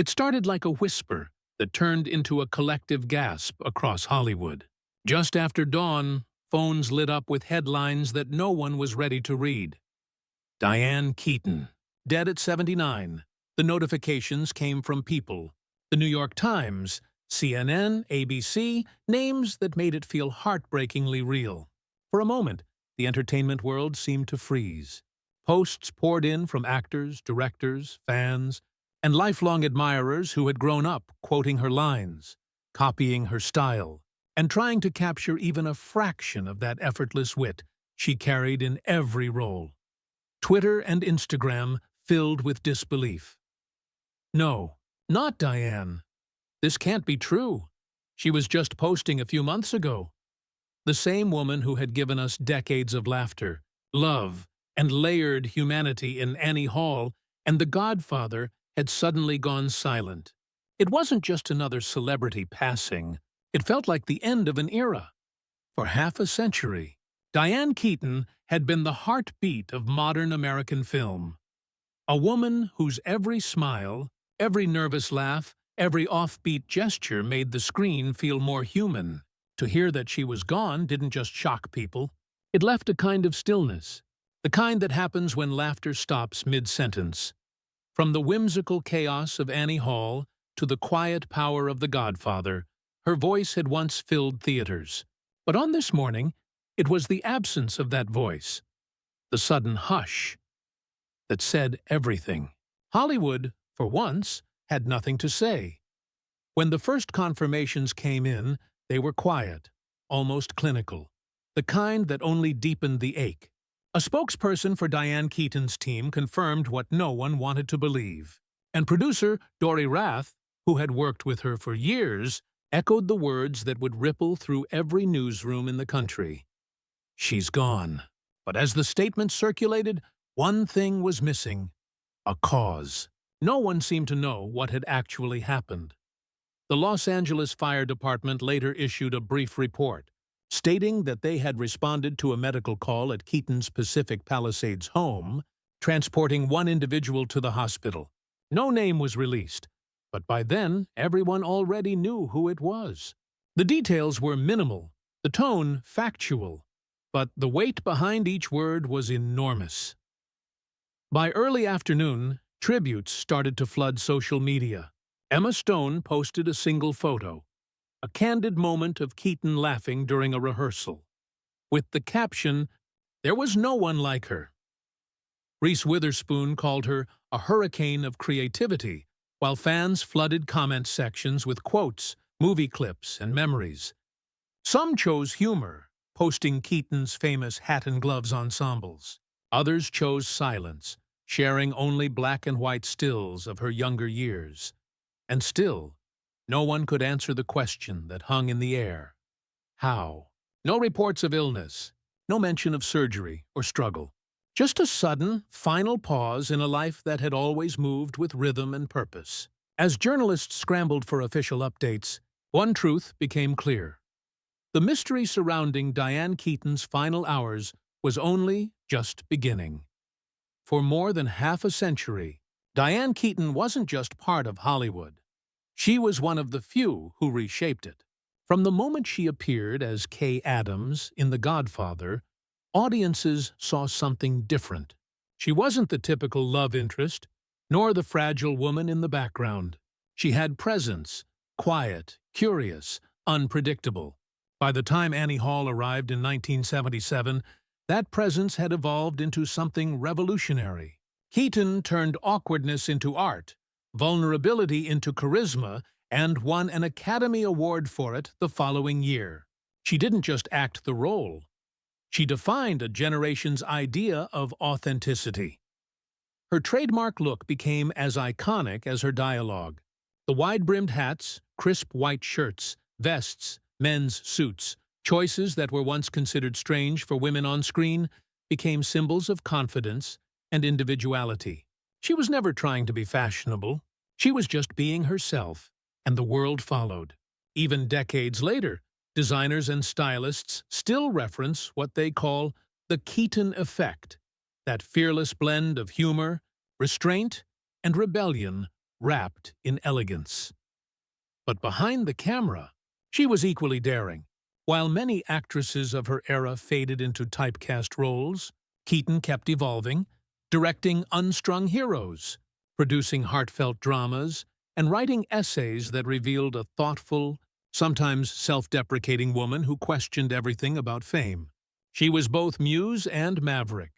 It started like a whisper that turned into a collective gasp across Hollywood. Just after dawn, phones lit up with headlines that no one was ready to read. Diane Keaton, dead at 79. The notifications came from People, the New York Times, CNN, ABC, names that made it feel heartbreakingly real. For a moment, the entertainment world seemed to freeze. Posts poured in from actors, directors, fans, and lifelong admirers who had grown up quoting her lines, copying her style, and trying to capture even a fraction of that effortless wit she carried in every role. Twitter and Instagram filled with disbelief. No, not Diane. This can't be true. She was just posting a few months ago. The same woman who had given us decades of laughter, love, and layered humanity in Annie Hall and The Godfather had suddenly gone silent. It wasn't just another celebrity passing. It felt like the end of an era. For half a century, Diane Keaton had been the heartbeat of modern American film. A woman whose every smile, every nervous laugh, every offbeat gesture made the screen feel more human. To hear that she was gone didn't just shock people. It left a kind of stillness, the kind that happens when laughter stops mid-sentence. From the whimsical chaos of Annie Hall to the quiet power of The Godfather, her voice had once filled theaters. But on this morning, it was the absence of that voice, the sudden hush, that said everything. Hollywood, for once, had nothing to say. When the first confirmations came in, they were quiet, almost clinical, the kind that only deepened the ache. A spokesperson for Diane Keaton's team confirmed what no one wanted to believe. And producer Dory Rath, who had worked with her for years, echoed the words that would ripple through every newsroom in the country. She's gone. But as the statement circulated, one thing was missing: a cause. No one seemed to know what had actually happened. The Los Angeles Fire Department later issued a brief report, stating that they had responded to a medical call at Keaton's Pacific Palisades home, transporting one individual to the hospital. No name was released, but by then everyone already knew who it was. The details were minimal, the tone factual, but the weight behind each word was enormous. By early afternoon, tributes started to flood social media. Emma Stone posted a single photo, a candid moment of Keaton laughing during a rehearsal, with the caption, "There was no one like her." Reese Witherspoon called her a hurricane of creativity, while fans flooded comment sections with quotes, movie clips, and memories. Some chose humor, posting Keaton's famous hat and gloves ensembles. Others chose silence, sharing only black and white stills of her younger years. And still, no one could answer the question that hung in the air. How? No reports of illness, no mention of surgery or struggle. Just a sudden, final pause in a life that had always moved with rhythm and purpose. As journalists scrambled for official updates, one truth became clear. The mystery surrounding Diane Keaton's final hours was only just beginning. For more than half a century, Diane Keaton wasn't just part of Hollywood. She was one of the few who reshaped it. From the moment she appeared as Kay Adams in The Godfather, audiences saw something different. She wasn't the typical love interest, nor the fragile woman in the background. She had presence, quiet, curious, unpredictable. By the time Annie Hall arrived in 1977, that presence had evolved into something revolutionary. Keaton turned awkwardness into art, vulnerability into charisma, and won an Academy Award for it the following year. She didn't just act the role. She defined a generation's idea of authenticity. Her trademark look became as iconic as her dialogue. The wide-brimmed hats, crisp white shirts, vests, men's suits, choices that were once considered strange for women on screen, became symbols of confidence and individuality. She was never trying to be fashionable. She was just being herself, and the world followed. Even decades later, designers and stylists still reference what they call the Keaton effect, that fearless blend of humor, restraint, and rebellion wrapped in elegance. But behind the camera, she was equally daring. While many actresses of her era faded into typecast roles, Keaton kept evolving, directing unstrung heroes, producing heartfelt dramas, and writing essays that revealed a thoughtful, sometimes self-deprecating woman who questioned everything about fame. She was both muse and maverick,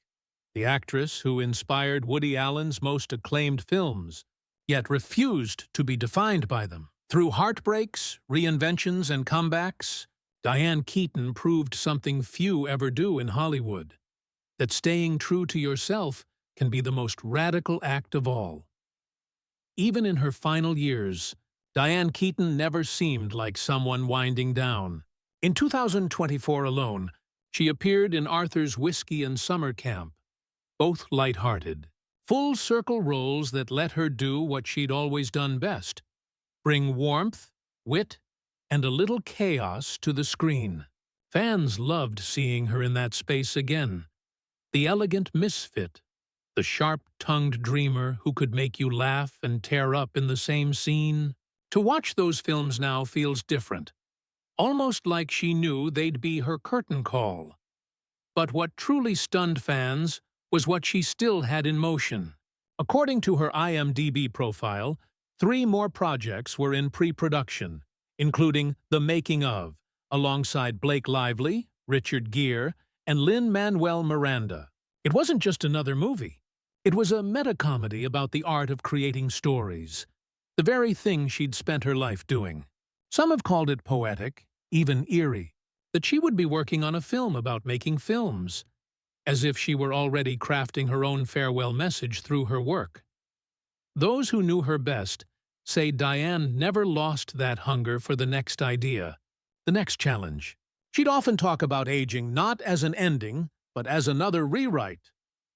the actress who inspired Woody Allen's most acclaimed films, yet refused to be defined by them. Through heartbreaks, reinventions, and comebacks, Diane Keaton proved something few ever do in Hollywood, that staying true to yourself can be the most radical act of all. Even in her final years, Diane Keaton never seemed like someone winding down. In 2024 alone, she appeared in Arthur's Whiskey and Summer Camp, both light-hearted, full-circle roles that let her do what she'd always done best: bring warmth, wit, and a little chaos to the screen. Fans loved seeing her in that space again. The elegant misfit, the sharp-tongued dreamer who could make you laugh and tear up in the same scene. To watch those films now feels different, almost like she knew they'd be her curtain call. But what truly stunned fans was what she still had in motion. According to her IMDb profile, 3 more projects were in pre-production, including The Making of, alongside Blake Lively, Richard Gere, and Lin-Manuel Miranda. It wasn't just another movie. It was a meta-comedy about the art of creating stories, the very thing she'd spent her life doing. Some have called it poetic, even eerie, that she would be working on a film about making films, as if she were already crafting her own farewell message through her work. Those who knew her best say Diane never lost that hunger for the next idea, the next challenge. She'd often talk about aging not as an ending, but as another rewrite,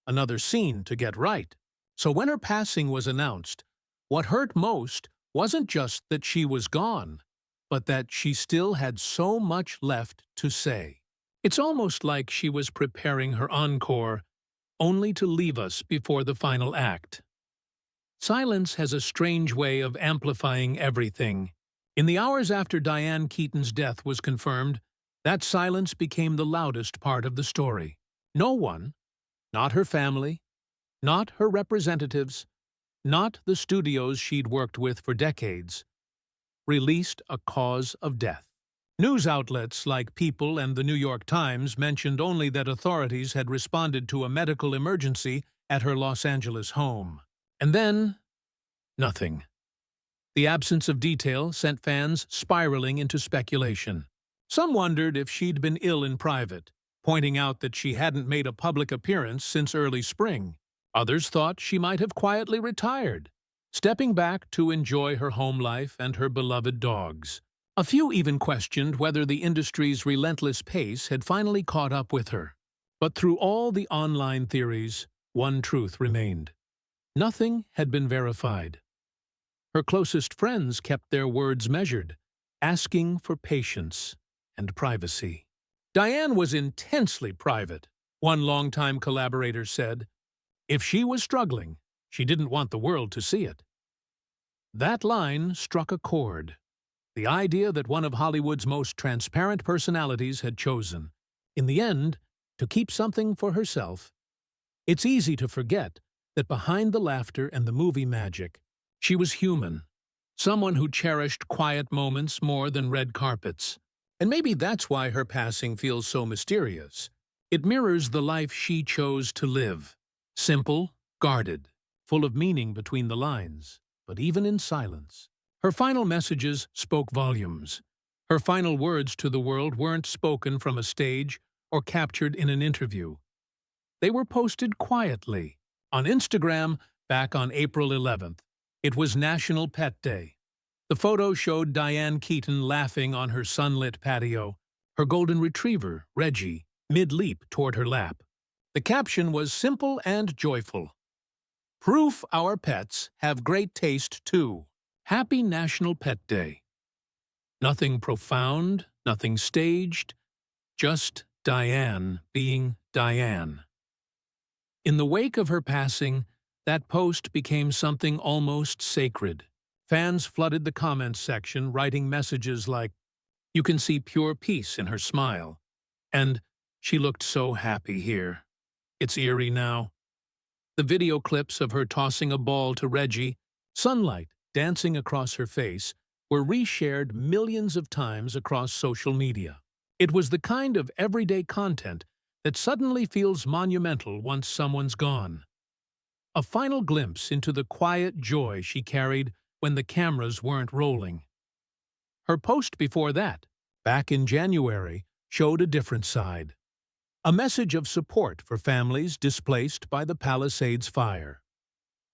another scene to get right. So when her passing was announced, what hurt most wasn't just that she was gone, but that she still had so much left to say. It's almost like she was preparing her encore, only to leave us before the final act. Silence has a strange way of amplifying everything. In the hours after Diane Keaton's death was confirmed, that silence became the loudest part of the story. No one, not her family, not her representatives, not the studios she'd worked with for decades, released a cause of death. News outlets like People and the New York Times mentioned only that authorities had responded to a medical emergency at her Los Angeles home. And then, nothing. The absence of detail sent fans spiraling into speculation. Some wondered if she'd been ill in private, pointing out that she hadn't made a public appearance since early spring. Others thought she might have quietly retired, stepping back to enjoy her home life and her beloved dogs. A few even questioned whether the industry's relentless pace had finally caught up with her. But through all the online theories, one truth remained. Nothing had been verified. Her closest friends kept their words measured, asking for patience and privacy. Diane was intensely private. One longtime collaborator said, if she was struggling, she didn't want the world to see it. That line struck a chord. The idea that one of Hollywood's most transparent personalities had chosen, in the end, to keep something for herself. It's easy to forget that behind the laughter and the movie magic, she was human, someone who cherished quiet moments more than red carpets. And maybe that's why her passing feels so mysterious. It mirrors the life she chose to live. Simple, guarded, full of meaning between the lines, but even in silence. Her final messages spoke volumes. Her final words to the world weren't spoken from a stage or captured in an interview. They were posted quietly. On Instagram, back on April 11th, it was National Pet Day. The photo showed Diane Keaton laughing on her sunlit patio, her golden retriever, Reggie, mid-leap toward her lap. The caption was simple and joyful. Proof our pets have great taste, too. Happy National Pet Day. Nothing profound, nothing staged, just Diane being Diane. In the wake of her passing, That post became something almost sacred. Fans flooded the comments section, writing messages like, "You can see pure peace in her smile," and "She looked so happy here." It's eerie now. The video clips of her tossing a ball to Reggie, sunlight dancing across her face, were reshared millions of times across social media. It was the kind of everyday content that suddenly feels monumental once someone's gone. A final glimpse into the quiet joy she carried when the cameras weren't rolling. Her post before that, back in January, showed a different side. A message of support for families displaced by the Palisades fire.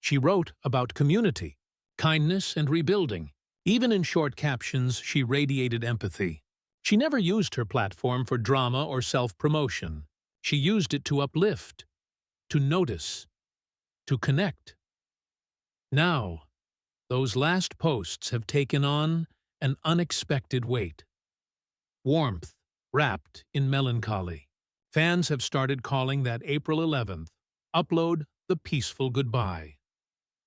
She wrote about community, kindness, and rebuilding. Even in short captions, she radiated empathy. She never used her platform for drama or self-promotion. She used it to uplift, to notice, to connect. Now, those last posts have taken on an unexpected weight. Warmth wrapped in melancholy. Fans have started calling that April 11th upload the peaceful goodbye,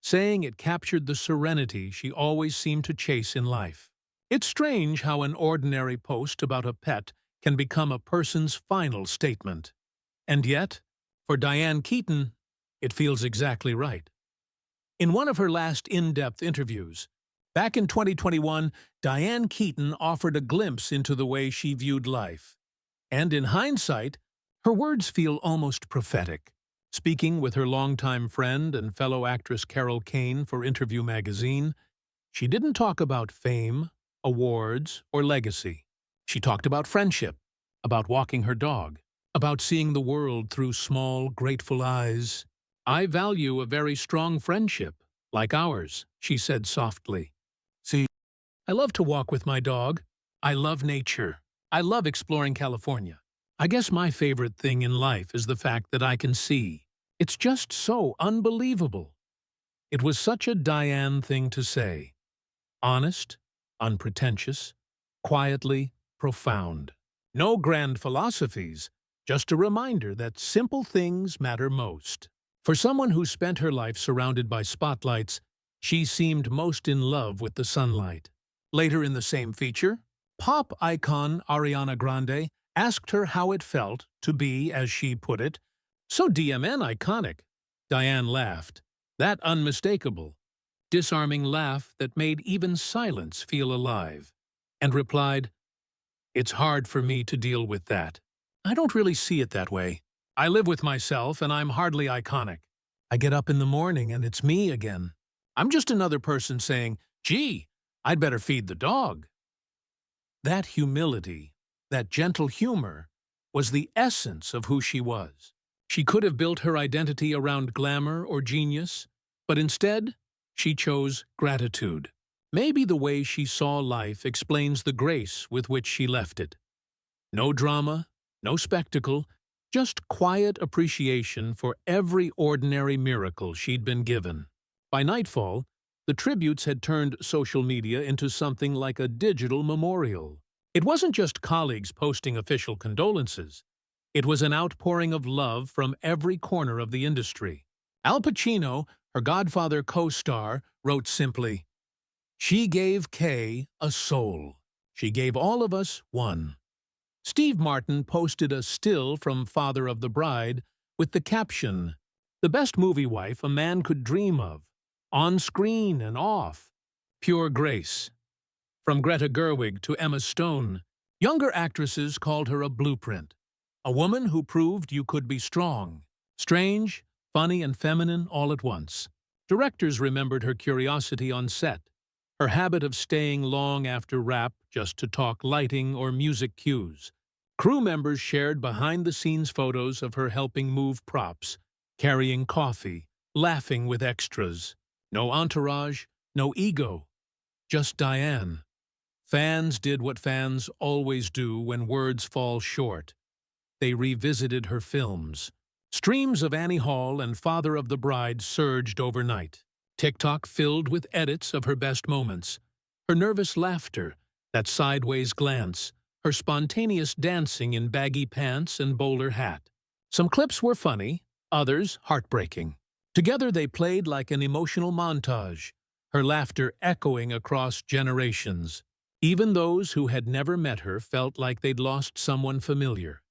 saying it captured the serenity she always seemed to chase in life. It's strange how an ordinary post about a pet can become a person's final statement. And yet, for Diane Keaton, it feels exactly right. In one of her last in-depth interviews, back in 2021, Diane Keaton offered a glimpse into the way she viewed life. And in hindsight, her words feel almost prophetic. Speaking with her longtime friend and fellow actress Carol Kane for Interview magazine, she didn't talk about fame, awards, or legacy. She talked about friendship, about walking her dog, about seeing the world through small, grateful eyes. "I value a very strong friendship, like ours," she said softly. "See, I love to walk with my dog. I love nature. I love exploring California. I guess my favorite thing in life is the fact that I can see. It's just so unbelievable." It was such a Diane thing to say. Honest, unpretentious, quietly profound. No grand philosophies, just a reminder that simple things matter most. For someone who spent her life surrounded by spotlights, she seemed most in love with the sunlight. Later in the same feature, pop icon Ariana Grande asked her how it felt to be, as she put it, "so DMN iconic." Diane laughed. That unmistakable, disarming laugh that made even silence feel alive, and replied, "It's hard for me to deal with that. I don't really see it that way. I live with myself and I'm hardly iconic. I get up in the morning and it's me again. I'm just another person saying, 'Gee, I'd better feed the dog.'" That humility, that gentle humor, was the essence of who she was. She could have built her identity around glamour or genius, but instead, she chose gratitude. Maybe the way she saw life explains the grace with which she left it. No drama, no spectacle, just quiet appreciation for every ordinary miracle she'd been given. By nightfall, the tributes had turned social media into something like a digital memorial. It wasn't just colleagues posting official condolences. It was an outpouring of love from every corner of the industry. Al Pacino, her Godfather co-star, wrote simply, "She gave Kay a soul. She gave all of us one." Steve Martin posted a still from Father of the Bride with the caption, "The best movie wife a man could dream of. On screen and off. Pure grace." From Greta Gerwig to Emma Stone, younger actresses called her a blueprint. A woman who proved you could be strong, strange, funny, and feminine all at once. Directors remembered her curiosity on set, her habit of staying long after wrap just to talk lighting or music cues. Crew members shared behind-the-scenes photos of her helping move props, carrying coffee, laughing with extras. No entourage, no ego, just Diane. Fans did what fans always do when words fall short. They revisited her films. Streams of Annie Hall and Father of the Bride surged overnight. TikTok filled with edits of her best moments. Her nervous laughter, that sideways glance, her spontaneous dancing in baggy pants and bowler hat. Some clips were funny, others heartbreaking. Together they played like an emotional montage, her laughter echoing across generations. Even those who had never met her felt like they'd lost someone familiar,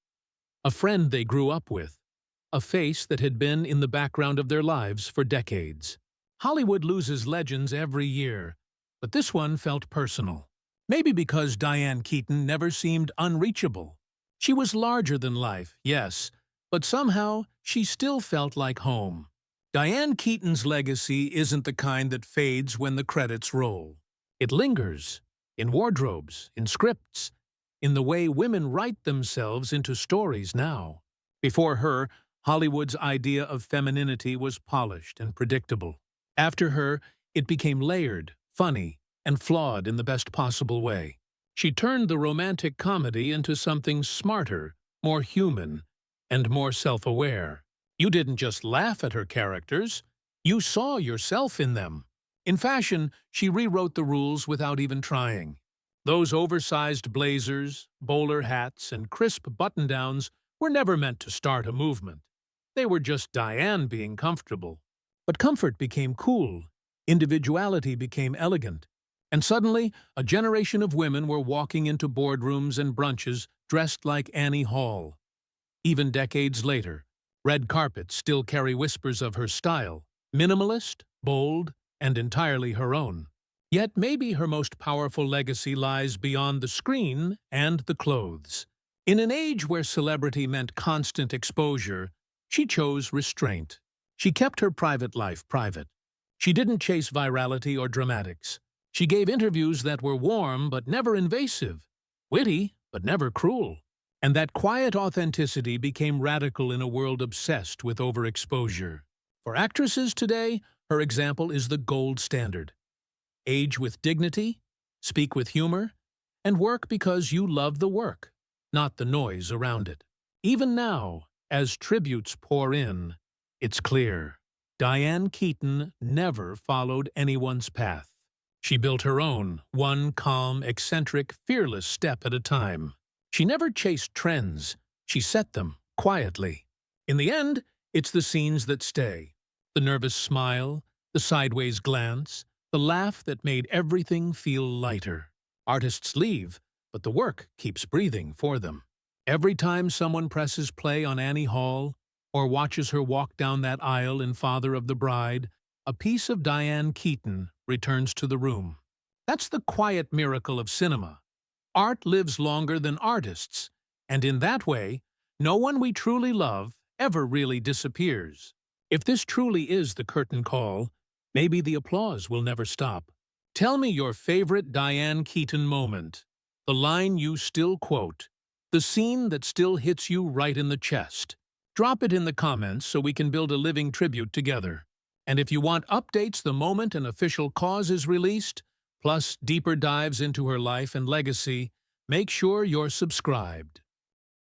a friend they grew up with, a face that had been in the background of their lives for decades. Hollywood loses legends every year, but this one felt personal. Maybe because Diane Keaton never seemed unreachable. She was larger than life, yes, but somehow she still felt like home. Diane Keaton's legacy isn't the kind that fades when the credits roll. It lingers, in wardrobes, in scripts, in the way women write themselves into stories now. Before her, Hollywood's idea of femininity was polished and predictable. After her, it became layered, funny, and flawed in the best possible way. She turned the romantic comedy into something smarter, more human, and more self-aware. You didn't just laugh at her characters, you saw yourself in them. In fashion, she rewrote the rules without even trying. Those oversized blazers, bowler hats, and crisp button-downs were never meant to start a movement. They were just Diane being comfortable. But comfort became cool, individuality became elegant, and suddenly a generation of women were walking into boardrooms and brunches dressed like Annie Hall. Even decades later, red carpets still carry whispers of her style, minimalist, bold, and entirely her own. Yet maybe her most powerful legacy lies beyond the screen and the clothes. In an age where celebrity meant constant exposure, she chose restraint. She kept her private life private. She didn't chase virality or dramatics. She gave interviews that were warm but never invasive, witty but never cruel. And that quiet authenticity became radical in a world obsessed with overexposure. For actresses today, her example is the gold standard. Age with dignity, speak with humor, and work because you love the work, not the noise around it. Even now, as tributes pour in, it's clear, Diane Keaton never followed anyone's path. She built her own, one calm, eccentric, fearless step at a time. She never chased trends, she set them, quietly. In the end, it's the scenes that stay. The nervous smile, the sideways glance, the laugh that made everything feel lighter. Artists leave, but the work keeps breathing for them. Every time someone presses play on Annie Hall, or watches her walk down that aisle in Father of the Bride, a piece of Diane Keaton returns to the room. That's the quiet miracle of cinema. Art lives longer than artists, and in that way, no one we truly love ever really disappears. If this truly is the curtain call, maybe the applause will never stop. Tell me your favorite Diane Keaton moment, the line you still quote, the scene that still hits you right in the chest. Drop it in the comments so we can build a living tribute together. And if you want updates the moment an official cause is released, plus deeper dives into her life and legacy, make sure you're subscribed.